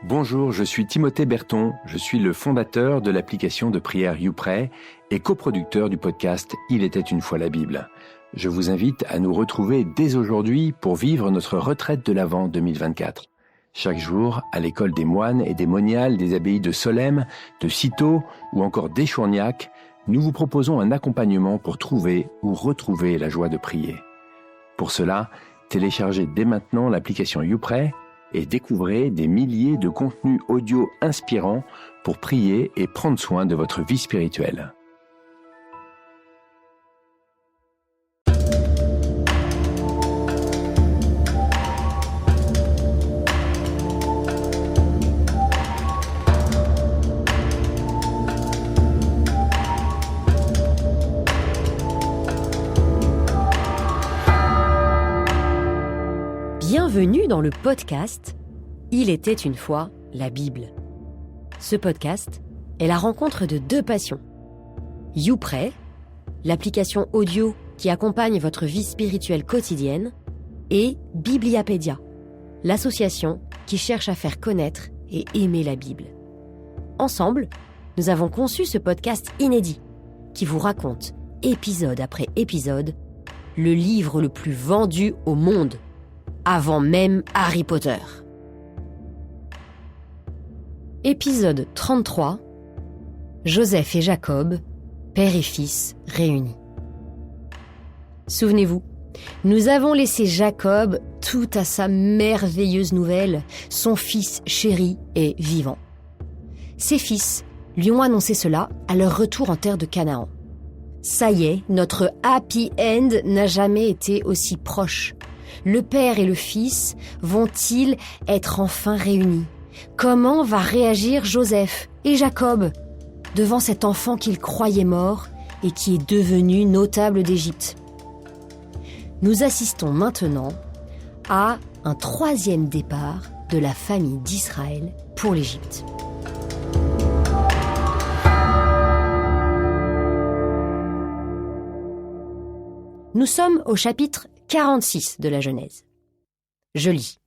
Bonjour, je suis Timothée Berton, je suis le fondateur de l'application de prière YouPray et coproducteur du podcast Il était une fois la Bible. Je vous invite à nous retrouver dès aujourd'hui pour vivre notre retraite de l'Avent 2024. Chaque jour, à l'école des moines et des moniales des abbayes de Solesmes, de Cîteaux ou encore d'Échourgnac, nous vous proposons un accompagnement pour trouver ou retrouver la joie de prier. Pour cela, téléchargez dès maintenant l'application YouPray et découvrez des milliers de contenus audio inspirants pour prier et prendre soin de votre vie spirituelle. Bienvenue dans le podcast « Il était une fois la Bible ». Ce podcast est la rencontre de deux passions. YouPray, l'application audio qui accompagne votre vie spirituelle quotidienne, et Bibliapédia, l'association qui cherche à faire connaître et aimer la Bible. Ensemble, nous avons conçu ce podcast inédit qui vous raconte, épisode après épisode, le livre le plus vendu au monde, avant même Harry Potter. Épisode 33. Joseph et Jacob, père et fils réunis. Souvenez-vous, nous avons laissé Jacob tout à sa merveilleuse nouvelle, son fils chéri et vivant. Ses fils lui ont annoncé cela à leur retour en terre de Canaan. Ça y est, notre happy end n'a jamais été aussi proche. Le père et le fils vont-ils être enfin réunis ? Comment va réagir Joseph et Jacob devant cet enfant qu'ils croyaient mort et qui est devenu notable d'Égypte ? Nous assistons maintenant à un troisième départ de la famille d'Israël pour l'Égypte. Nous sommes au chapitre 46 de la Genèse. Je lis.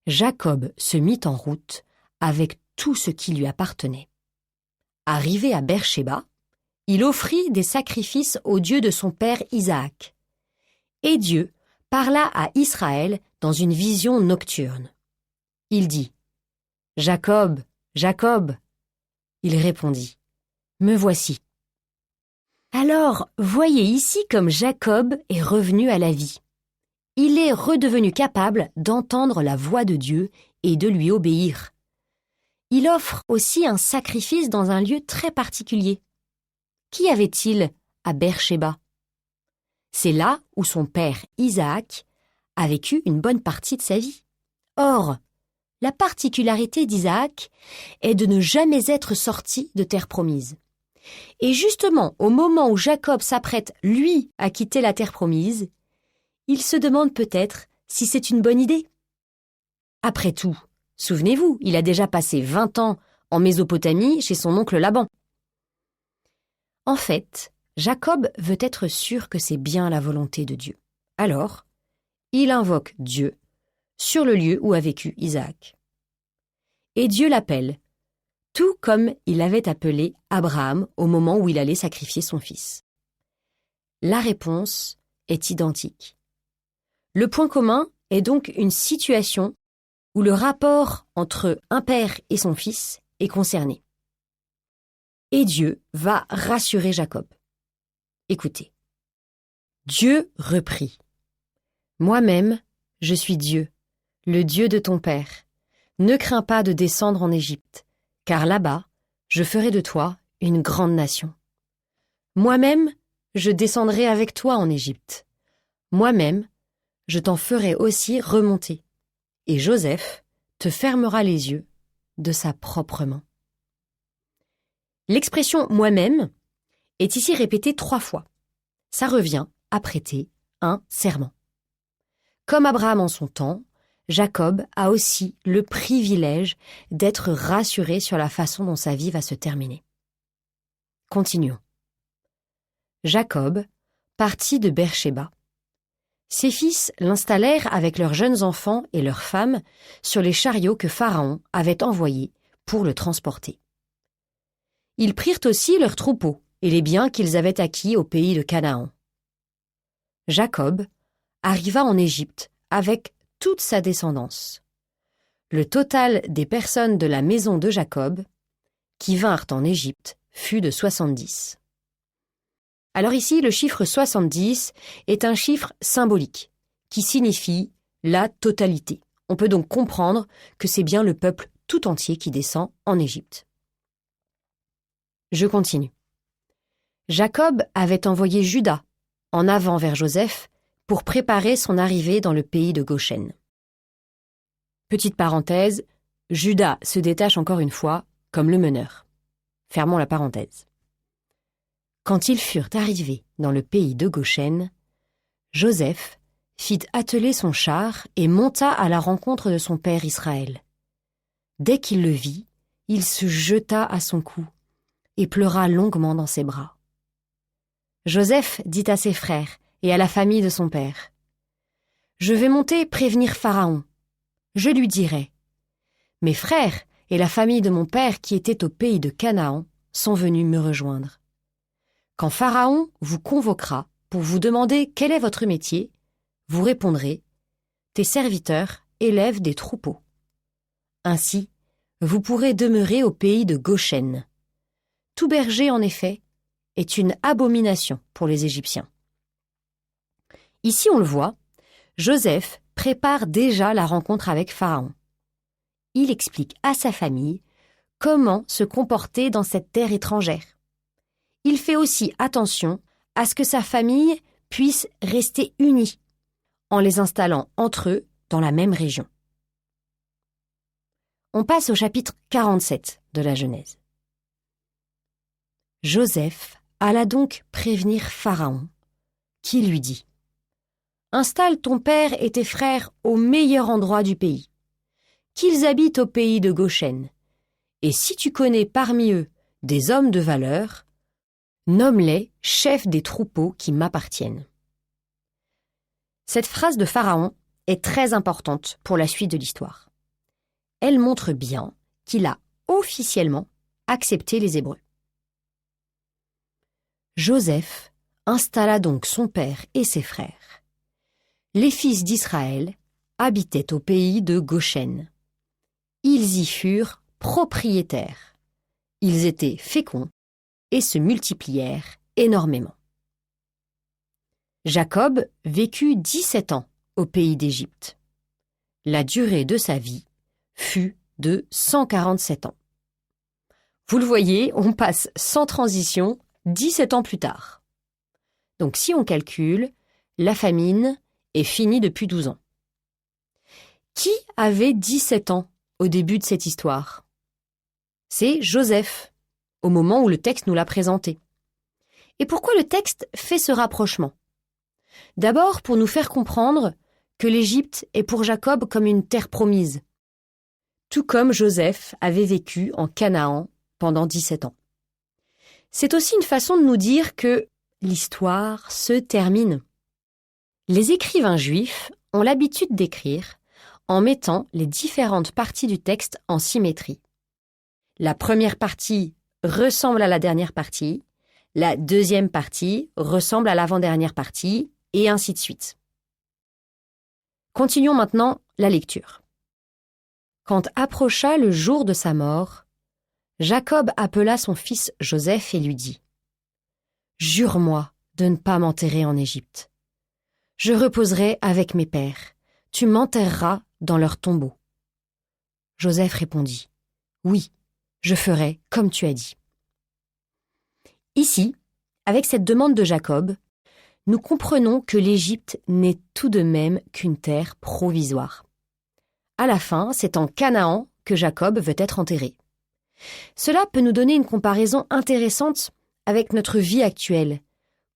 Jacob se mit en route avec tout ce qui lui appartenait. Arrivé à Beer-Shéba, il offrit des sacrifices au Dieu de son père Isaac. Et Dieu parla à Israël dans une vision nocturne. Il dit : « Jacob, Jacob !» Il répondit : « Me voici. » Alors, voyez ici comme Jacob est revenu à la vie. Il est redevenu capable d'entendre la voix de Dieu et de lui obéir. Il offre aussi un sacrifice dans un lieu très particulier. Qu'y avait-il à Beer-Shéba ? C'est là où son père Isaac a vécu une bonne partie de sa vie. Or, la particularité d'Isaac est de ne jamais être sorti de terre promise. Et justement, au moment où Jacob s'apprête, lui, à quitter la terre promise, il se demande peut-être si c'est une bonne idée. Après tout, souvenez-vous, il a déjà passé 20 ans en Mésopotamie chez son oncle Laban. En fait, Jacob veut être sûr que c'est bien la volonté de Dieu. Alors, il invoque Dieu sur le lieu où a vécu Isaac. Et Dieu l'appelle, tout comme il avait appelé Abraham au moment où il allait sacrifier son fils. La réponse est identique. Le point commun est donc une situation où le rapport entre un père et son fils est concerné. Et Dieu va rassurer Jacob. Écoutez. Dieu reprit : « Moi-même, je suis Dieu, le Dieu de ton père. Ne crains pas de descendre en Égypte, car là-bas, je ferai de toi une grande nation. Moi-même, je descendrai avec toi en Égypte. Moi-même, je t'en ferai aussi remonter. Et Joseph te fermera les yeux de sa propre main. » L'expression « moi-même » est ici répétée 3 fois. Ça revient à prêter un serment. Comme Abraham en son temps, Jacob a aussi le privilège d'être rassuré sur la façon dont sa vie va se terminer. Continuons. Jacob partit de Beer-Shéba. Ses fils l'installèrent avec leurs jeunes enfants et leurs femmes sur les chariots que Pharaon avait envoyés pour le transporter. Ils prirent aussi leurs troupeaux et les biens qu'ils avaient acquis au pays de Canaan. Jacob arriva en Égypte avec toute sa descendance. Le total des personnes de la maison de Jacob qui vinrent en Égypte fut de 70. Alors ici, le chiffre 70 est un chiffre symbolique qui signifie la totalité. On peut donc comprendre que c'est bien le peuple tout entier qui descend en Égypte. Je continue. Jacob avait envoyé Juda en avant vers Joseph pour préparer son arrivée dans le pays de Goshen. Petite parenthèse, Juda se détache encore une fois comme le meneur. Fermons la parenthèse. Quand ils furent arrivés dans le pays de Goshen, Joseph fit atteler son char et monta à la rencontre de son père Israël. Dès qu'il le vit, il se jeta à son cou et pleura longuement dans ses bras. Joseph dit à ses frères et à la famille de son père, « Je vais monter prévenir Pharaon. Je lui dirai, « Mes frères et la famille de mon père qui étaient au pays de Canaan sont venus me rejoindre. Quand Pharaon vous convoquera pour vous demander quel est votre métier, vous répondrez, « Tes serviteurs élèvent des troupeaux. » Ainsi, vous pourrez demeurer au pays de Goshen. Tout berger, en effet, est une abomination pour les Égyptiens. Ici, on le voit, Joseph prépare déjà la rencontre avec Pharaon. Il explique à sa famille comment se comporter dans cette terre étrangère. Il fait aussi attention à ce que sa famille puisse rester unie en les installant entre eux dans la même région. On passe au chapitre 47 de la Genèse. Joseph alla donc prévenir Pharaon, qui lui dit « Installe ton père et tes frères au meilleur endroit du pays, qu'ils habitent au pays de Goshen, et si tu connais parmi eux des hommes de valeur, nomme-les chefs des troupeaux qui m'appartiennent. » Cette phrase de Pharaon est très importante pour la suite de l'histoire. Elle montre bien qu'il a officiellement accepté les Hébreux. Joseph installa donc son père et ses frères. Les fils d'Israël habitaient au pays de Goshen. Ils y furent propriétaires. Ils étaient féconds et se multiplièrent énormément. Jacob vécut 17 ans au pays d'Égypte. La durée de sa vie fut de 147 ans. Vous le voyez, on passe sans transition 17 ans plus tard. Donc si on calcule, la famine est finie depuis 12 ans. Qui avait 17 ans au début de cette histoire? C'est Joseph, au moment où le texte nous l'a présenté. Et pourquoi le texte fait ce rapprochement? D'abord pour nous faire comprendre que l'Égypte est pour Jacob comme une terre promise, tout comme Joseph avait vécu en Canaan pendant 17 ans. C'est aussi une façon de nous dire que l'histoire se termine. Les écrivains juifs ont l'habitude d'écrire en mettant les différentes parties du texte en symétrie. La première partie ressemble à la dernière partie, la deuxième partie ressemble à l'avant-dernière partie, et ainsi de suite. Continuons maintenant la lecture. Quand approcha le jour de sa mort, Jacob appela son fils Joseph et lui dit « Jure-moi de ne pas m'enterrer en Égypte. Je reposerai avec mes pères. Tu m'enterreras dans leur tombeau. » Joseph répondit « Oui, je ferai comme tu as dit. » Ici, avec cette demande de Jacob, nous comprenons que l'Égypte n'est tout de même qu'une terre provisoire. À la fin, c'est en Canaan que Jacob veut être enterré. Cela peut nous donner une comparaison intéressante avec notre vie actuelle,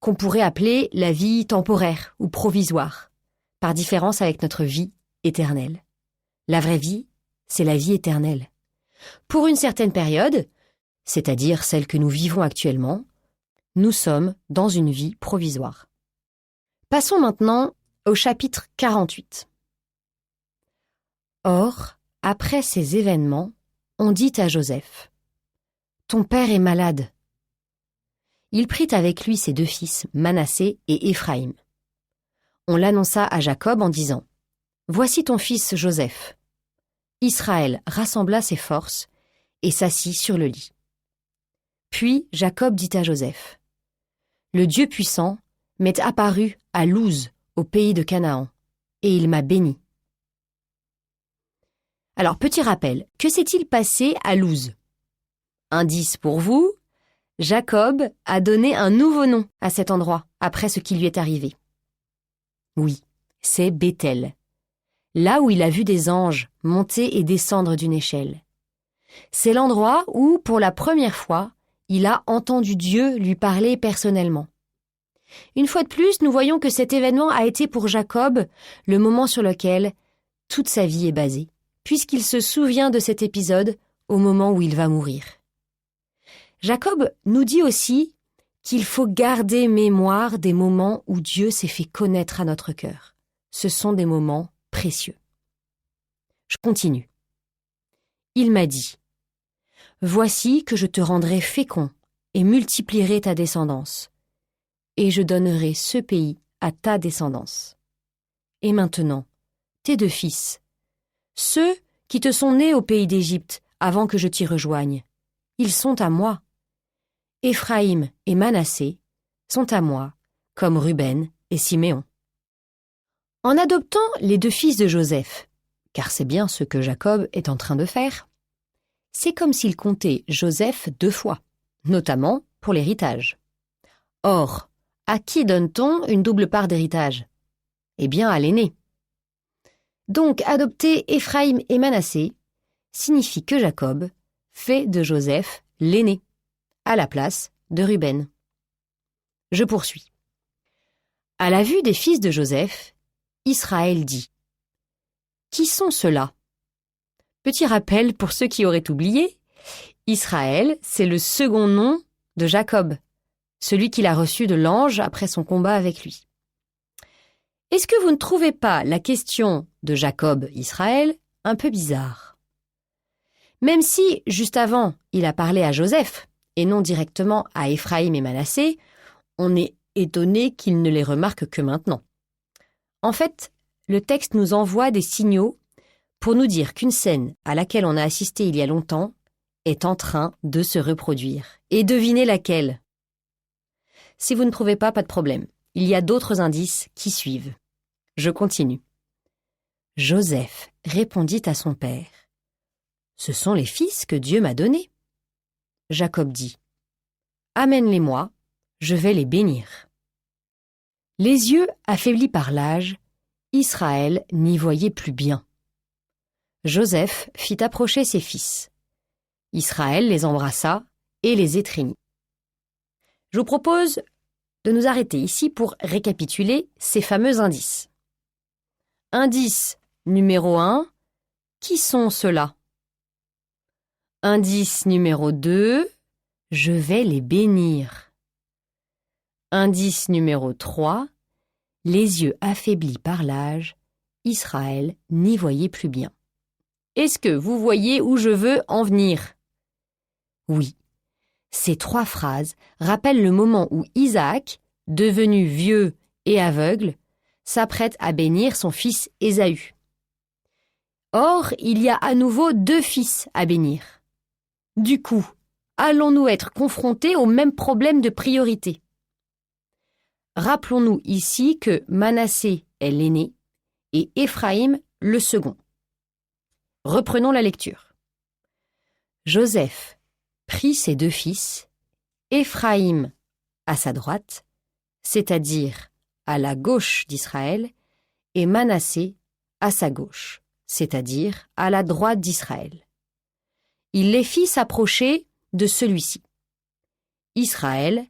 qu'on pourrait appeler la vie temporaire ou provisoire, par différence avec notre vie éternelle. La vraie vie, c'est la vie éternelle. Pour une certaine période, c'est-à-dire celle que nous vivons actuellement, nous sommes dans une vie provisoire. Passons maintenant au chapitre 48. Or, après ces événements, on dit à Joseph : « Ton père est malade. » Il prit avec lui ses 2 fils, Manassé et Éphraïm. On l'annonça à Jacob en disant : « Voici ton fils Joseph. » Israël rassembla ses forces et s'assit sur le lit. Puis Jacob dit à Joseph : « Le Dieu puissant m'est apparu à Luz, au pays de Canaan, et il m'a béni. » Alors, petit rappel, que s'est-il passé à Luz ? Indice pour vous, Jacob a donné un nouveau nom à cet endroit après ce qui lui est arrivé. Oui, c'est Béthel, là où il a vu des anges monter et descendre d'une échelle. C'est l'endroit où, pour la première fois, il a entendu Dieu lui parler personnellement. Une fois de plus, nous voyons que cet événement a été pour Jacob le moment sur lequel toute sa vie est basée, puisqu'il se souvient de cet épisode au moment où il va mourir. Jacob nous dit aussi qu'il faut garder mémoire des moments où Dieu s'est fait connaître à notre cœur. Ce sont des moments précieux. Je continue. Il m'a dit : « Voici que je te rendrai fécond et multiplierai ta descendance, et je donnerai ce pays à ta descendance. Et maintenant, tes 2 fils, ceux qui te sont nés au pays d'Égypte avant que je t'y rejoigne, ils sont à moi. Éphraïm et Manassé sont à moi, comme Ruben et Siméon. » En adoptant les 2 fils de Joseph, car c'est bien ce que Jacob est en train de faire, c'est comme s'il comptait Joseph 2 fois, notamment pour l'héritage. Or, à qui donne-t-on une double part d'héritage ? Eh bien, à l'aîné. Donc, adopter Éphraïm et Manassé signifie que Jacob fait de Joseph l'aîné, à la place de Ruben. Je poursuis. À la vue des fils de Joseph, Israël dit : « Qui sont ceux-là ? » Petit rappel pour ceux qui auraient oublié, Israël, c'est le second nom de Jacob, celui qu'il a reçu de l'ange après son combat avec lui. Est-ce que vous ne trouvez pas la question de Jacob-Israël un peu bizarre ? Même si, juste avant, il a parlé à Joseph, et non directement à Éphraïm et Manassé, on est étonné qu'il ne les remarque que maintenant. En fait, le texte nous envoie des signaux pour nous dire qu'une scène à laquelle on a assisté il y a longtemps est en train de se reproduire. Et devinez laquelle ? Si vous ne trouvez pas, pas de problème. Il y a d'autres indices qui suivent. Je continue. Joseph répondit à son père : « Ce sont les fils que Dieu m'a donnés. » Jacob dit : « Amène-les-moi, je vais les bénir. » Les yeux affaiblis par l'âge, Israël n'y voyait plus bien. Joseph fit approcher ses fils. Israël les embrassa et les étreignit. Je vous propose de nous arrêter ici pour récapituler ces fameux indices. Indice numéro 1, qui sont ceux-là ? Indice numéro 2, je vais les bénir. Indice numéro 3, les yeux affaiblis par l'âge, Israël n'y voyait plus bien. Est-ce que vous voyez où je veux en venir ? Oui. Ces 3 phrases rappellent le moment où Isaac, devenu vieux et aveugle, s'apprête à bénir son fils Ésaü. Or, il y a à nouveau 2 fils à bénir. Du coup, allons-nous être confrontés au même problème de priorité ? Rappelons-nous ici que Manassé est l'aîné et Éphraïm le second. Reprenons la lecture. Joseph prit ses 2 fils, Éphraïm à sa droite, c'est-à-dire à la gauche d'Israël, et Manassé à sa gauche, c'est-à-dire à la droite d'Israël. Il les fit s'approcher de celui-ci. Israël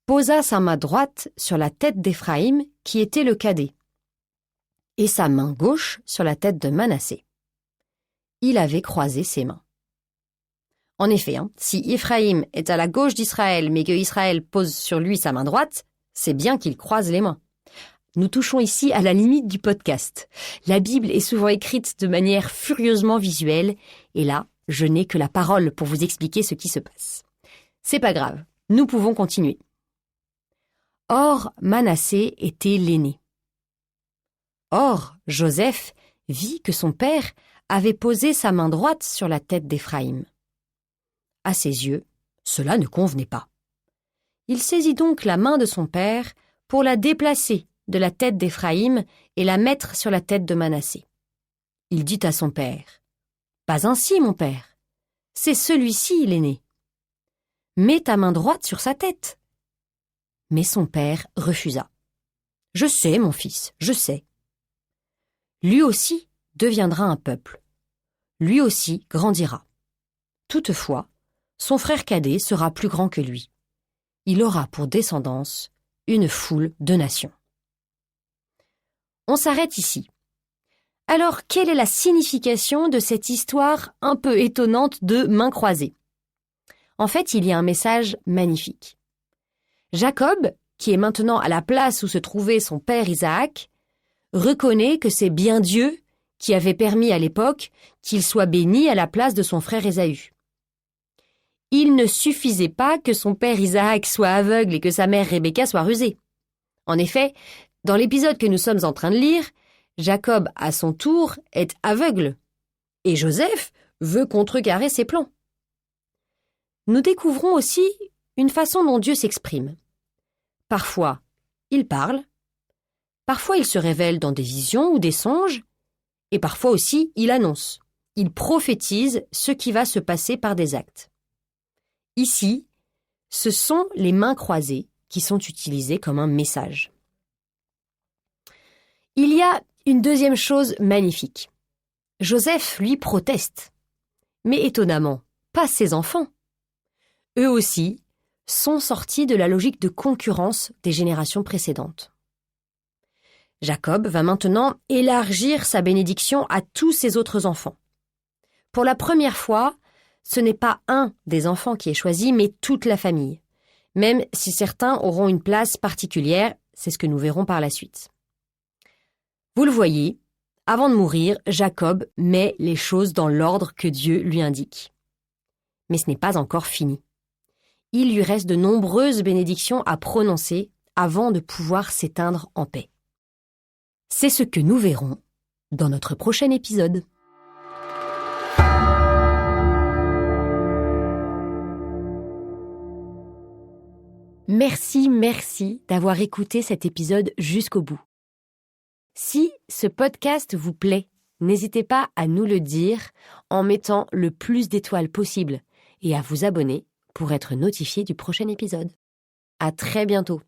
posa sa main droite sur la tête d'Éphraïm, qui était le cadet, et sa main gauche sur la tête de Manassé. Il avait croisé ses mains. En effet, si Éphraïm est à la gauche d'Israël, mais que Israël pose sur lui sa main droite, c'est bien qu'il croise les mains. Nous touchons ici à la limite du podcast. La Bible est souvent écrite de manière furieusement visuelle, et là, je n'ai que la parole pour vous expliquer ce qui se passe. C'est pas grave, nous pouvons continuer. Or, Manassé était l'aîné. Or, Joseph vit que son père avait posé sa main droite sur la tête d'Éphraïm. À ses yeux, cela ne convenait pas. Il saisit donc la main de son père pour la déplacer de la tête d'Éphraïm et la mettre sur la tête de Manassé. Il dit à son père, « Pas ainsi, mon père, c'est celui-ci l'aîné. Mets ta main droite sur sa tête. » Mais son père refusa. « Je sais, mon fils, je sais. » Lui aussi deviendra un peuple. Lui aussi grandira. Toutefois, son frère cadet sera plus grand que lui. Il aura pour descendance une foule de nations. On s'arrête ici. Alors, quelle est la signification de cette histoire un peu étonnante de mains croisées ? En fait, il y a un message magnifique. Jacob, qui est maintenant à la place où se trouvait son père Isaac, reconnaît que c'est bien Dieu qui avait permis à l'époque qu'il soit béni à la place de son frère Ésaü. Il ne suffisait pas que son père Isaac soit aveugle et que sa mère Rebecca soit rusée. En effet, dans l'épisode que nous sommes en train de lire, Jacob, à son tour, est aveugle, et Joseph veut contrecarrer ses plans. Nous découvrons aussi une façon dont Dieu s'exprime. Parfois, il parle, parfois il se révèle dans des visions ou des songes, et parfois aussi il annonce, il prophétise ce qui va se passer par des actes. Ici, ce sont les mains croisées qui sont utilisées comme un message. Il y a une deuxième chose magnifique. Joseph, lui, proteste. Mais étonnamment, pas ses enfants. Eux aussi sont sortis de la logique de concurrence des générations précédentes. Jacob va maintenant élargir sa bénédiction à tous ses autres enfants. Pour la première fois, ce n'est pas un des enfants qui est choisi, mais toute la famille. Même si certains auront une place particulière, c'est ce que nous verrons par la suite. Vous le voyez, avant de mourir, Jacob met les choses dans l'ordre que Dieu lui indique. Mais ce n'est pas encore fini. Il lui reste de nombreuses bénédictions à prononcer avant de pouvoir s'éteindre en paix. C'est ce que nous verrons dans notre prochain épisode. Merci d'avoir écouté cet épisode jusqu'au bout. Si ce podcast vous plaît, n'hésitez pas à nous le dire en mettant le plus d'étoiles possible et à vous abonner pour être notifié du prochain épisode. À très bientôt.